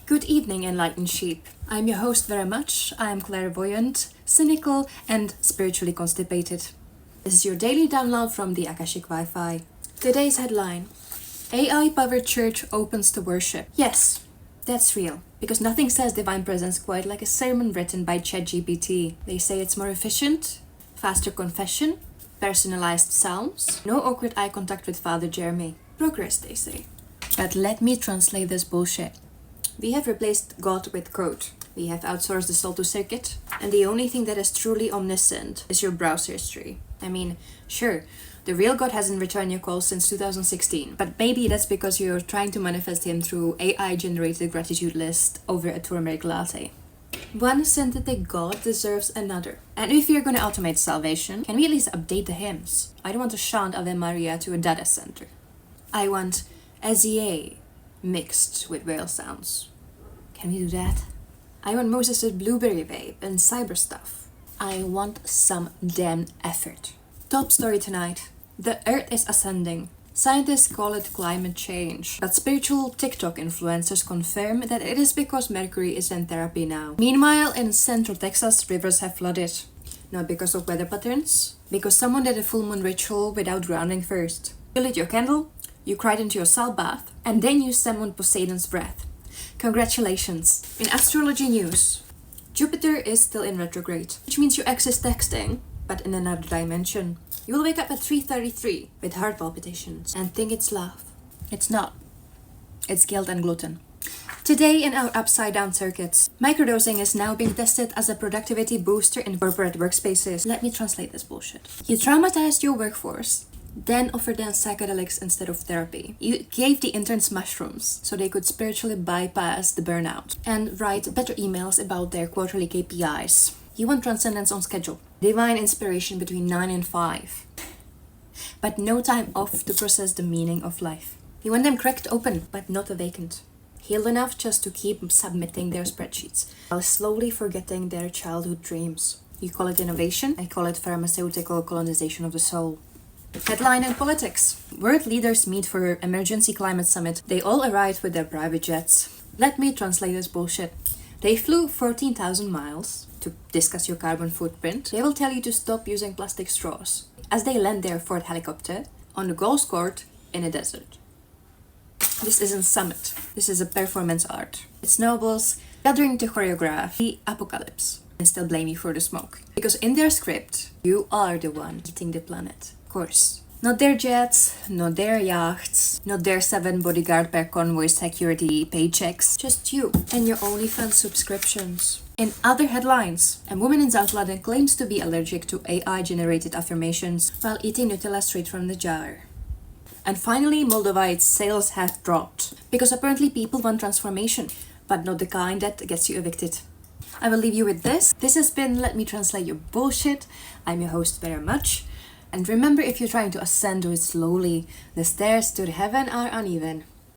Good evening, enlightened sheep. I'm your host, Vera Much. I am clairvoyant, cynical, and spiritually constipated. This is your daily download from the Akashic Wi-Fi. Today's headline: AI-powered church opens to worship. Yes, that's real, because nothing says divine presence quite like a sermon written by ChatGPT. They say it's more efficient, faster confession, personalized psalms, no awkward eye contact with Father Jeremy. Progress, they say. But let me translate this bullshit. We have replaced God with code. We have outsourced the soul to circuit, and the only thing that is truly omniscient is your browser history. I mean, sure, the real God hasn't returned your calls since 2016, but maybe that's because you're trying to manifest him through AI-generated gratitude list over a turmeric latte. One synthetic God deserves another. And if you're gonna automate salvation, can we at least update the hymns? I don't want to chant Ave Maria to a data center. I want Azie mixed with whale sounds. Can we do that? I want Moses' blueberry vape and cyber stuff. I want some damn effort. Top story tonight. The Earth is ascending. Scientists call it climate change, but spiritual TikTok influencers confirm that it is because Mercury is in therapy now. Meanwhile, in Central Texas, rivers have flooded. Not because of weather patterns, because someone did a full moon ritual without grounding first. You lit your candle, you cried into your salt bath, and then you summoned Poseidon's breath. Congratulations! In astrology news, Jupiter is still in retrograde, which means your ex is texting, but in another dimension. You will wake up at 3:33 with heart palpitations and think it's love. It's not. It's guilt and gluten. Today in our upside down circuits, microdosing is now being tested as a productivity booster in corporate workspaces. Let me translate this bullshit. You traumatized your workforce, then offered them psychedelics instead of therapy. You gave the interns mushrooms so they could spiritually bypass the burnout and write better emails about their quarterly KPIs. You want transcendence on schedule, divine inspiration between 9 and 5, but no time off to process the meaning of life. You want them cracked open, but not awakened, healed enough just to keep submitting their spreadsheets while slowly forgetting their childhood dreams. You call it innovation, I call it pharmaceutical colonization of the soul. Headline in politics. World leaders meet for emergency climate summit. They all arrived with their private jets. Let me translate this bullshit. They flew 14,000 miles to discuss your carbon footprint. They will tell you to stop using plastic straws as they land their Ford helicopter on the golf court in a desert. This isn't summit. This is a performance art. It's nobles gathering to choreograph the apocalypse and still blame you for the smoke. Because in their script, you are the one eating the planet. Of course. Not their jets, not their yachts, not their 7 bodyguard per convoy security paychecks. Just you and your OnlyFans subscriptions. In other headlines, a woman in Zuid-Landen claims to be allergic to AI-generated affirmations while eating Nutella straight from the jar. And finally, Moldova's sales have dropped because apparently people want transformation, but not the kind that gets you evicted. I will leave you with this. This has been Let Me Translate Your Bullshit. I'm your host, Vera Much. And remember, if you're trying to ascend, do it slowly. The stairs to heaven are uneven.